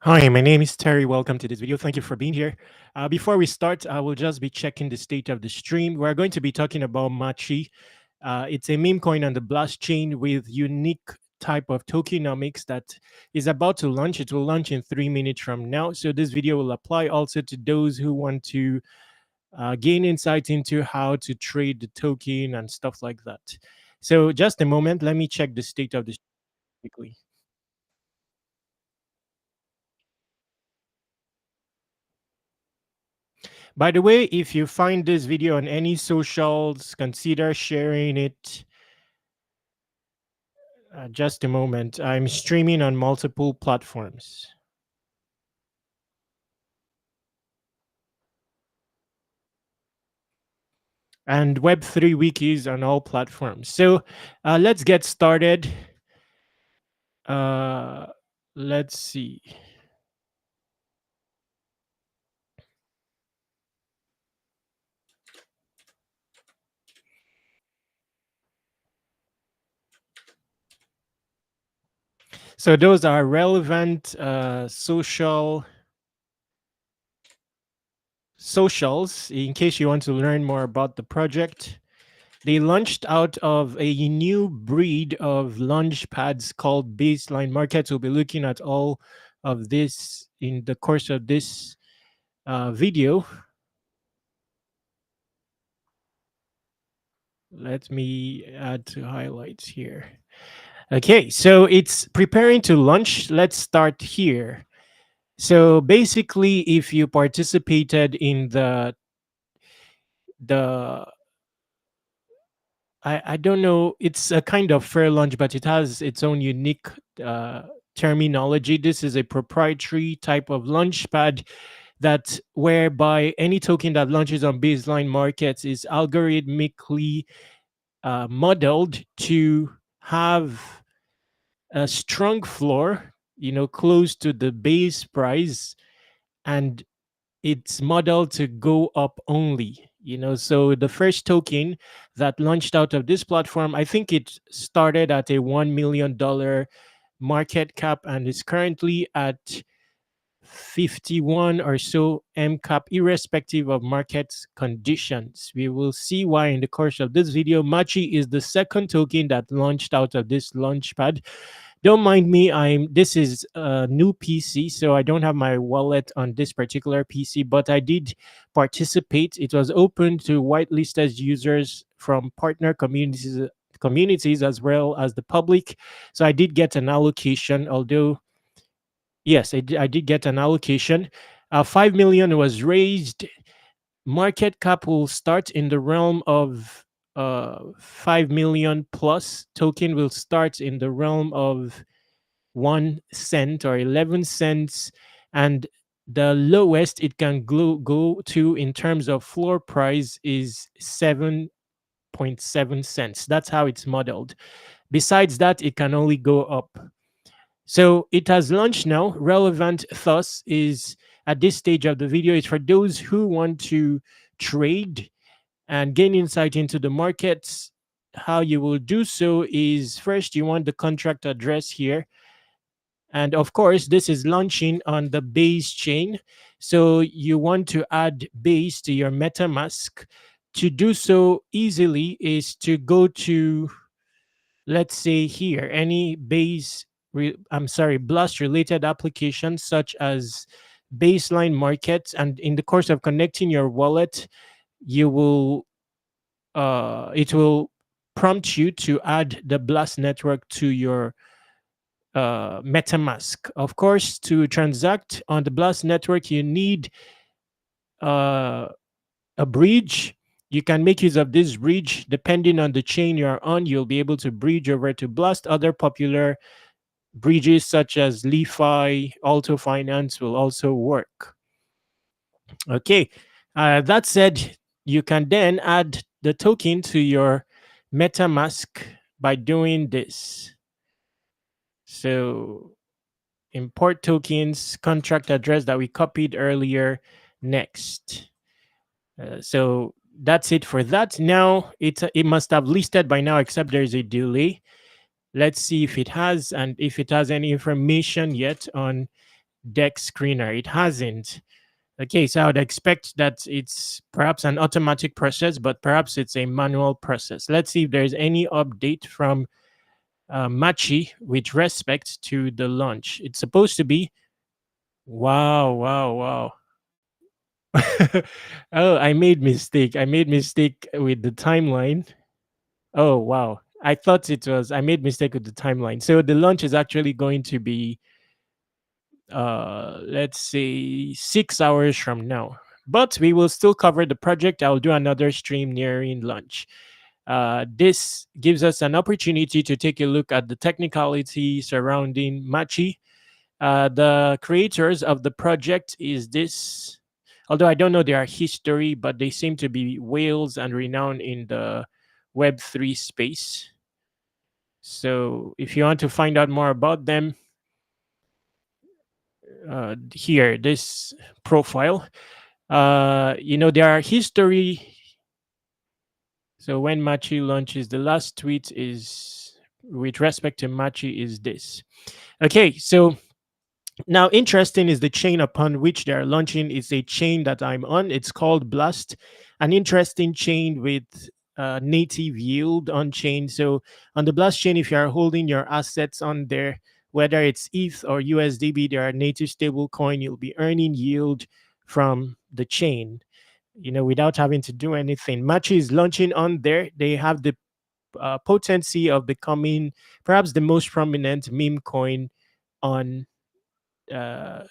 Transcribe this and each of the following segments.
Hi, my name is Terry. Welcome to this video. Thank you for being here. Before we start, I will just be checking the state of the stream. We're going to be talking about MACHI. It's a meme coin on the Blast chain with unique type of tokenomics that is about to launch. It will launch in 3 minutes from now. So this video will apply also to those who want to gain insight into how to trade the token and stuff like that. So just a moment, let me check the state of the stream quickly. By the way, if you find this video on any socials, consider sharing it. Just a moment. I'm streaming on multiple platforms. And Web3 wikis on all platforms. So let's get started. Let's see. So those are relevant socials in case you want to learn more about the project. They launched out of a new breed of launch pads called Baseline Markets. We'll be looking at all of this in the course of this video. Let me add to highlights here. Okay, so it's preparing to launch. Let's start here. So basically, if you participated in the I don't know, it's a kind of fair launch, but it has its own unique terminology. This is a proprietary type of launch pad that whereby any token that launches on baseline markets is algorithmically modeled to have a strong floor, close to the base price, and it's modeled to go up only. So the first token that launched out of this platform, I think it started at a $1 million market cap and is currently at 51 or so MCAP, irrespective of market conditions. We will see why in the course of this video. MACHI is the second token that launched out of this launchpad. Don't mind me, this is a new PC, so I don't have my wallet on this particular PC, but I did participate. It was open to whitelisted users from partner communities as well as the public. So I did get an allocation, although yes, I did get an allocation. 5 million was raised. Market cap will start in the realm of 5 million plus. Token will start in the realm of 1 cent or 11 cents. And the lowest it can go to in terms of floor price is 7.7 cents. That's how it's modeled. Besides that, it can only go up. So it has launched now. Relevant thus is at this stage of the video is for those who want to trade and gain insight into the markets. How you will do so is first you want the contract address here. And of course, this is launching on the base chain. So you want to add base to your MetaMask. To do so easily is to go to, let's say here, any Blast related applications such as Baseline Markets, and in the course of connecting your wallet, you will it will prompt you to add the Blast network to your MetaMask. Of course, to transact on the Blast network, you need a bridge. You can make use of this bridge depending on the chain you're on. You'll be able to bridge over to Blast. Other popular bridges such as LeFi, Auto Finance will also work. Okay, that said, you can then add the token to your MetaMask by doing this. So import tokens, contract address that we copied earlier, next. So that's it for that. Now it must have listed by now, except there's a delay. Let's see if it has, and if it has any information yet on deck screener. It hasn't. Okay, so I would expect that it's perhaps an automatic process, but perhaps it's a manual process. Let's see if there's any update from Matchy with respect to the launch. It's supposed to be. Wow, wow, wow. Oh, I made mistake. I made mistake with the timeline. Oh, wow. I thought it was I made mistake with the timeline. So the launch is actually going to be let's say 6 hours from now. But we will still cover the project. I'll do another stream nearing lunch. This gives us an opportunity to take a look at the technicality surrounding Machi. The creators of the project is this, although I don't know their history, but they seem to be whales and renowned in the Web3 space. So if you want to find out more about them, here, this profile, their history. So when Machi launches, the last tweet is with respect to Machi is this. Okay, so now, interesting is the chain upon which they are launching. It's a chain that I'm on. It's called Blast, an interesting chain with native yield on chain. So, on the Blast chain, if you are holding your assets on there, whether it's ETH or USDB, they are native stable coin. You'll be earning yield from the chain, without having to do anything. Matchy is launching on there. They have the potency of becoming perhaps the most prominent meme coin on uh,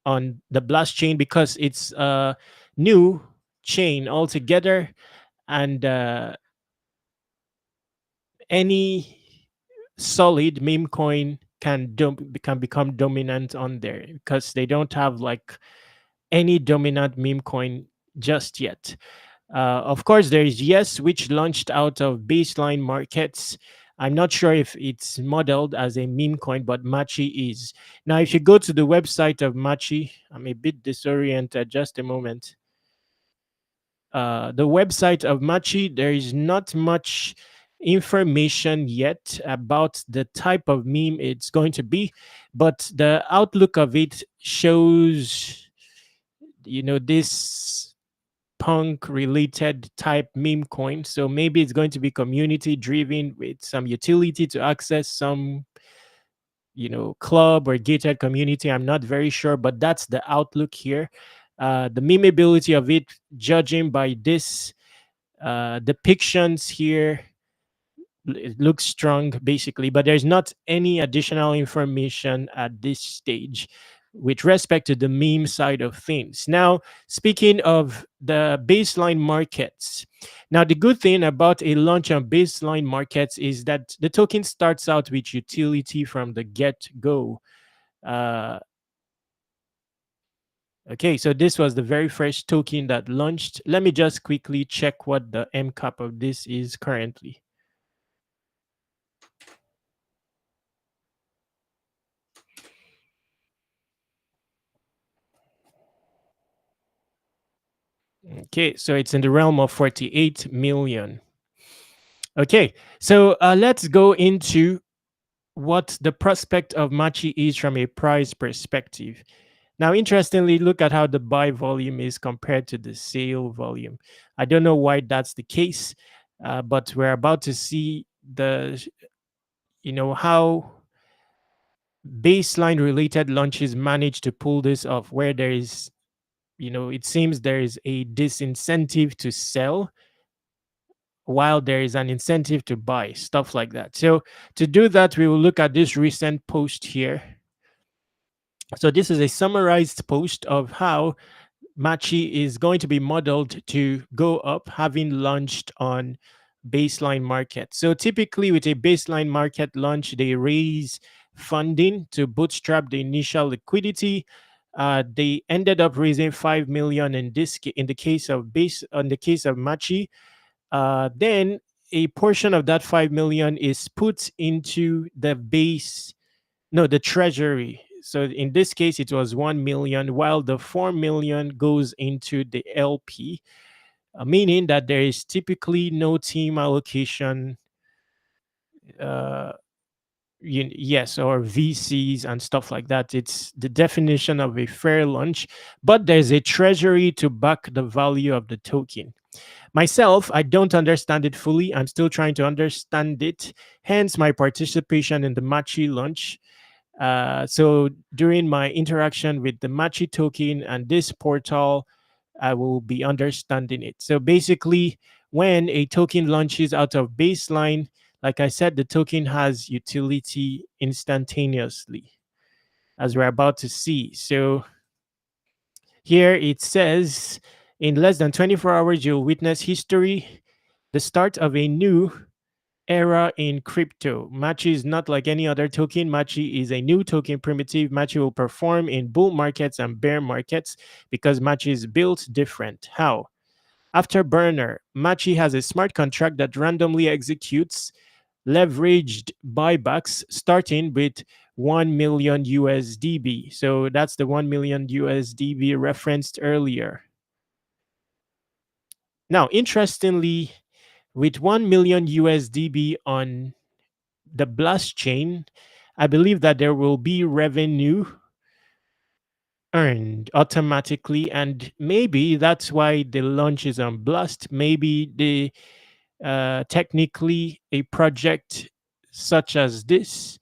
on the Blast chain because it's a new chain altogether, and any solid meme coin can become dominant on there because they don't have like any dominant meme coin just yet. Of course, there is Yes, which launched out of baseline markets. I'm not sure if it's modeled as a meme coin, but Machi is. Now, if you go to the website of Machi, I'm a bit disoriented. Just a moment. The website of Machi, there is not much information yet about the type of meme it's going to be, but the outlook of it shows, this punk related type meme coin. So maybe it's going to be community driven with some utility to access some, club or gated community. I'm not very sure, but that's the outlook here. The memeability of it, judging by this depictions here, it looks strong basically, but there's not any additional information at this stage with respect to the meme side of things. Now, speaking of the baseline markets, now the good thing about a launch on baseline markets is that the token starts out with utility from the get go. Uh, okay, so this was the very first token that launched. Let me just quickly check what the MCAP of this is currently. Okay, so it's in the realm of 48 million. Okay, so let's go into what the prospect of Machi is from a price perspective. Now, interestingly, look at how the buy volume is compared to the sale volume. I don't know why that's the case, but we're about to see how baseline related launches manage to pull this off, where there is, it seems there is a disincentive to sell while there is an incentive to buy, stuff like that. So to do that, we will look at this recent post here. So this is a summarized post of how Machi is going to be modeled to go up, having launched on baseline market. So typically with a baseline market launch, they raise funding to bootstrap the initial liquidity. They ended up raising 5 million in the case of Machi. Then a portion of that 5 million is put into the treasury. So in this case, it was 1 million, while the 4 million goes into the LP, meaning that there is typically no team allocation yes, or VCs and stuff like that. It's the definition of a fair launch, but there's a treasury to back the value of the token. Myself, I don't understand it fully. I'm still trying to understand it. Hence, my participation in the Matchy launch. So during my interaction with the Matchy token and this portal, I will be understanding it. So basically, when a token launches out of baseline, like I said, the token has utility instantaneously, as we're about to see. So here it says, in less than 24 hours, you'll witness history, the start of a new era in crypto. Matchy is not like any other token. Matchy is a new token primitive. Matchy will perform in bull markets and bear markets because Matchy is built different. How? After burner, Matchy has a smart contract that randomly executes leveraged buybacks starting with 1 million USDB. So that's the 1 million USDB referenced earlier. Now, interestingly, with 1 million USDB on the Blast chain, I believe that there will be revenue earned automatically. And maybe that's why the launch is on Blast. Maybe the technically a project such as this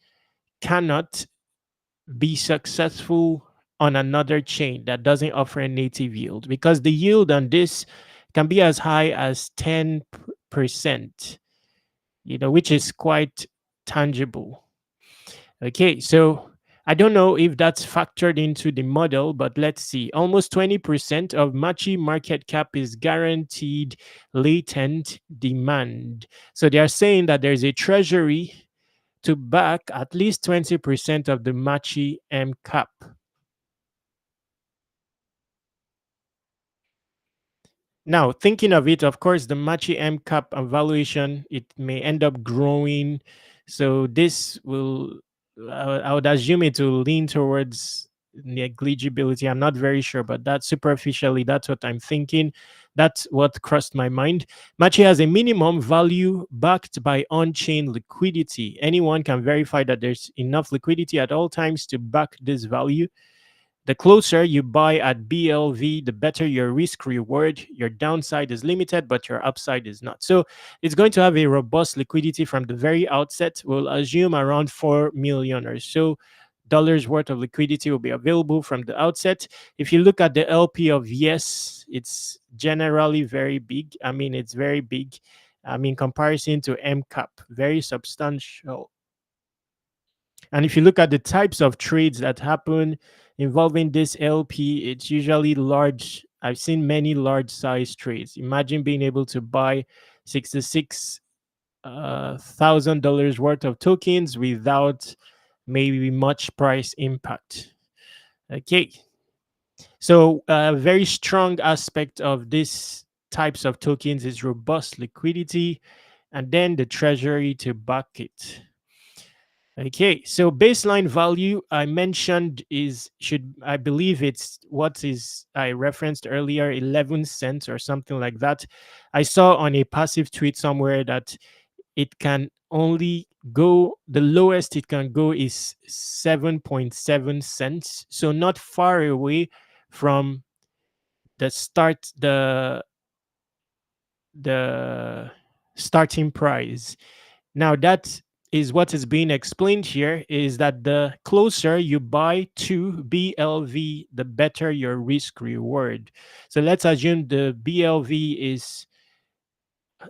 cannot be successful on another chain that doesn't offer a native yield, because the yield on this can be as high as 10%, which is quite tangible. Okay, so I don't know if that's factored into the model, but let's see. Almost 20% of Machi market cap is guaranteed latent demand. So they are saying that there's a treasury to back at least 20% of the Machi MCAP. Now, thinking of it, of course, the Machi MCAP valuation, it may end up growing. So this will, I would assume it will lean towards negligibility. I'm not very sure, but that superficially, that's what I'm thinking. That's what crossed my mind. Machi has a minimum value backed by on-chain liquidity. Anyone can verify that there's enough liquidity at all times to back this value. The closer you buy at BLV, the better your risk reward. Your downside is limited, but your upside is not. So it's going to have a robust liquidity from the very outset. We'll assume around 4 million or so dollars worth of liquidity will be available from the outset. If you look at the LP of Yes, it's generally very big. I mean, it's very big. I mean, comparison to MCAP, very substantial. And if you look at the types of trades that happen involving this LP, it's usually large. I've seen many large size trades. Imagine being able to buy 66 $1,000 worth of tokens without maybe much price impact. Okay, so a very strong aspect of this types of tokens is robust liquidity, and then the treasury to back it. Okay, so baseline value I mentioned is, should, I believe it's what is I referenced earlier, 11 cents or something like that. I saw on a passive tweet somewhere that it can only go, the lowest it can go is 7.7 cents. So not far away from the the starting price. Now that is what is being explained here, is that the closer you buy to BLV, the better your risk reward. So let's assume the BLV is,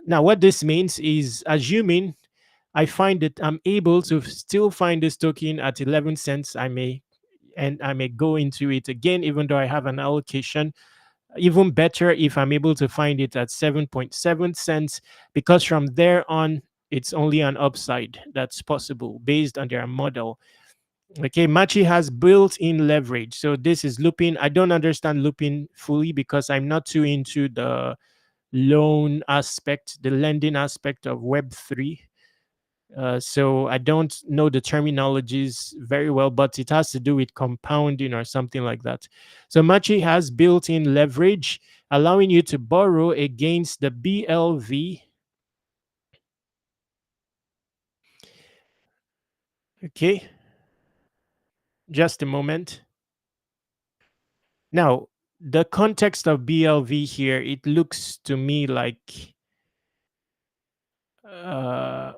now what this means is, assuming I find that I'm able to still find this token at 11 cents, I may go into it again, even though I have an allocation. Even better if I'm able to find it at 7.7 cents, because from there on, it's only an upside that's possible based on their model. Okay, Machi has built-in leverage. So this is looping. I don't understand looping fully because I'm not too into the loan aspect, the lending aspect of Web3. So I don't know the terminologies very well, but it has to do with compounding or something like that. So Machi has built-in leverage, allowing you to borrow against the BLV. Okay, just a moment. Now, the context of BLV here, it looks to me like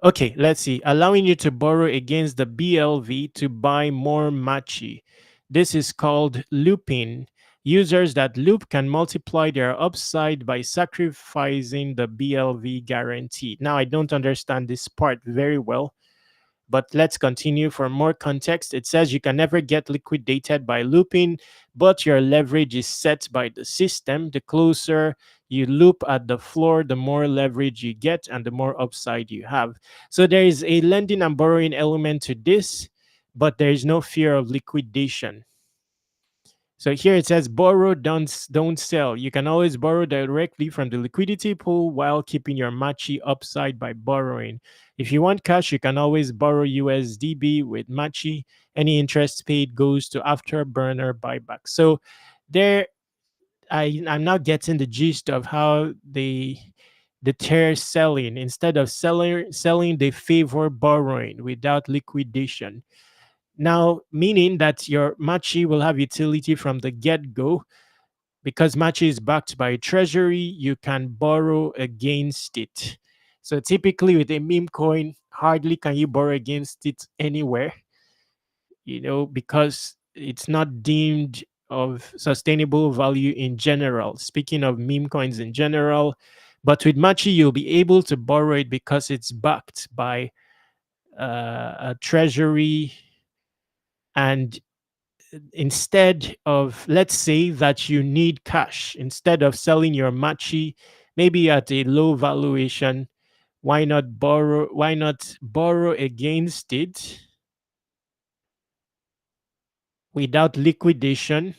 okay, let's see. Allowing you to borrow against the BLV to buy more Machi. This is called looping. Users that loop can multiply their upside by sacrificing the BLV guarantee. Now, I don't understand this part very well, but let's continue for more context. It says you can never get liquidated by looping, but your leverage is set by the system. The closer you loop at the floor, the more leverage you get and the more upside you have. So there is a lending and borrowing element to this, but there is no fear of liquidation. So here it says borrow, don't sell. You can always borrow directly from the liquidity pool while keeping your matchy upside by borrowing. If you want cash, you can always borrow USDB with matchy. Any interest paid goes to afterburner buyback. So there, I'm now getting the gist of how the tear selling. Instead of selling, they favor borrowing without liquidation. Now, meaning that your Machi will have utility from the get go. Because Machi is backed by treasury, you can borrow against it. So typically with a meme coin, hardly can you borrow against it anywhere, because it's not deemed of sustainable value in general. Speaking of meme coins in general, but with Machi, you'll be able to borrow it because it's backed by a treasury. And instead of, let's say that you need cash, instead of selling your Machi maybe at a low valuation, why not borrow against it without liquidation?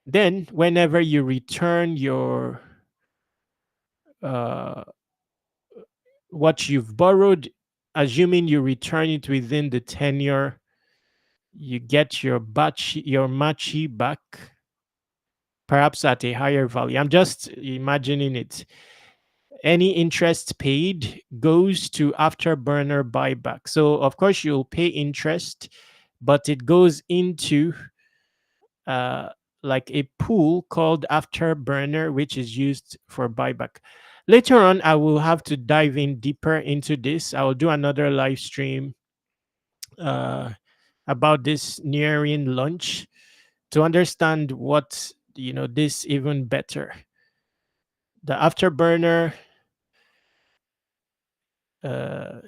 Then whenever you return your uh, what you've borrowed, assuming you return it within the tenure, you get your Machi back, perhaps at a higher value. I'm just imagining it. Any interest paid goes to afterburner buyback. So of course you'll pay interest, but it goes into uh, like a pool called afterburner, which is used for buyback. Later on, I will have to dive in deeper into this. I will do another live stream uh, about this nearing launch to understand what this even better. The afterburner. Uh,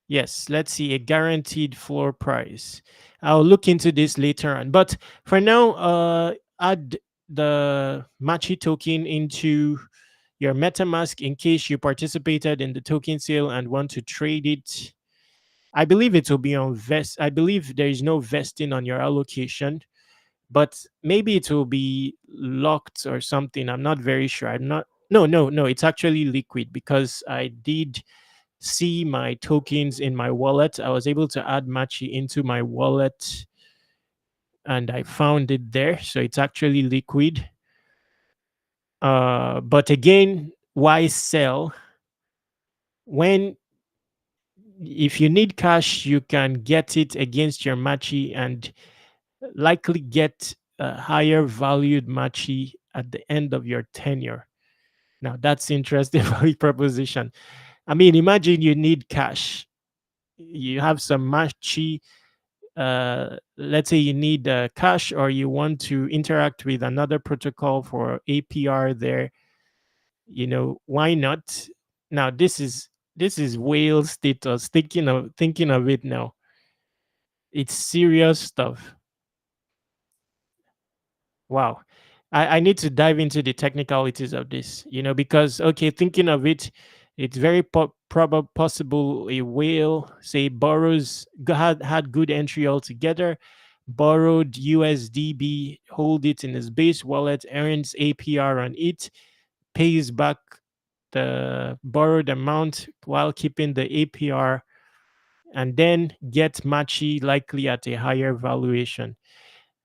Yes, let's see, a guaranteed floor price. I'll look into this later on. But for now, add the Machi token into your MetaMask in case you participated in the token sale and want to trade it. I believe it will be on vest. I believe there is no vesting on your allocation, but maybe it will be locked or something. I'm not very sure. I'm not. No, no, no. It's actually liquid because I did see my tokens in my wallet. I was able to add Machi into my wallet and I found it there. So it's actually liquid. But again, why sell? When if you need cash, you can get it against your Machi and likely get a higher valued Machi at the end of your tenure. Now that's interesting value proposition. I mean, imagine you need cash. You have some Machi, let's say you need cash or you want to interact with another protocol for APR there, why not? Now this is whale status. Thinking of it now, it's serious stuff. Wow. I need to dive into the technicalities of this, because okay, thinking of it, it's very probable possible a whale, say, had good entry altogether, borrowed USDB, hold it in his base wallet, earns APR on it, pays back the borrowed amount while keeping the APR, and then get Machi likely at a higher valuation.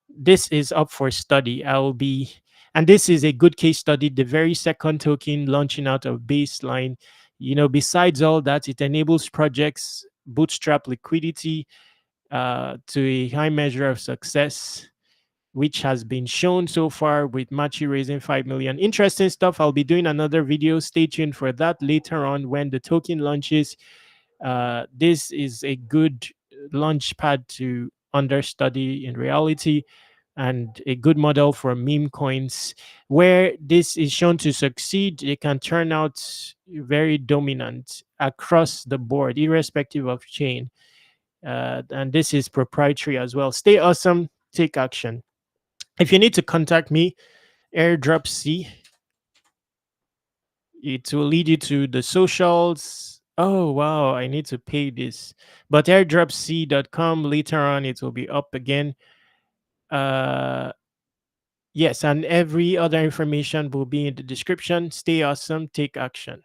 This is up for study. And this is a good case study. The very second token launching out of baseline. Besides all that, it enables projects bootstrap liquidity to a high measure of success, which has been shown so far with Matchy raising 5 million. Interesting stuff. I'll be doing another video. Stay tuned for that later on when the token launches. This is a good launch pad to understudy in reality, and a good model for meme coins. Where this is shown to succeed, it can turn out very dominant across the board, irrespective of chain. And this is proprietary as well. Stay awesome, take action. If you need to contact me, airdrop C. It will lead you to the socials. Oh wow, I need to pay this. But airdropc.com, later on it will be up again. Yes, and every other information will be in the description. Stay awesome, take action.